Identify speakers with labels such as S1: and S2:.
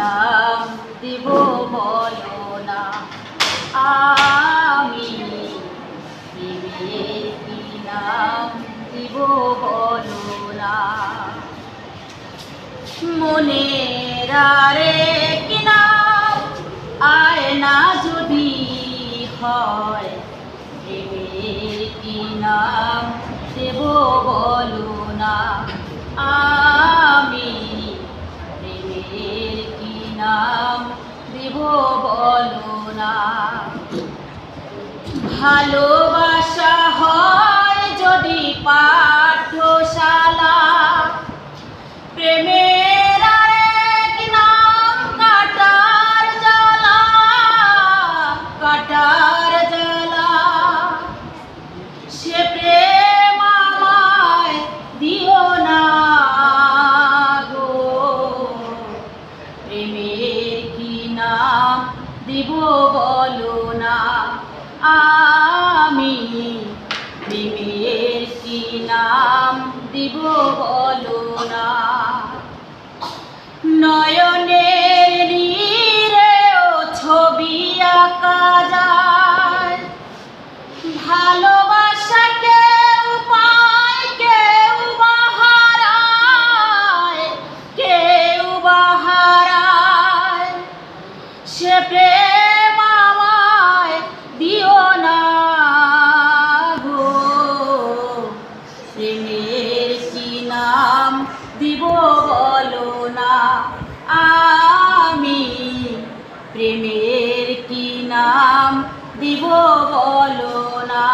S1: নাম দিব বলো না, আমি প্রেমের কি নাম দিব বলো না। মনের আরেক নাম আয়না যদি হয়, প্রেমের কি নাম দেব বলো না, আমি প্রেমের কি নাম দেব বলো না। ভালোবাসা হয় যদি পাঠশালা, প্রেমের আরেক নাম কাটার জ্বালা, কাটার জ্বালা। সে প্রেম আমায় দিও না গো, প্রেমের কি নাম দিব বলো না, আমি প্রেমের কি নাম দিব বলো না। নয়নের নীরেও ছবি আঁকা যায়, ভালোবাসা কেউ পায় কেউ বাহারায়, কেউ বাহারায়। সে প্রেম আমায় দিও না গো, প্রেমের কি নাম দিব বলো না, আমি প্রেমের কি নাম দিব বলো না।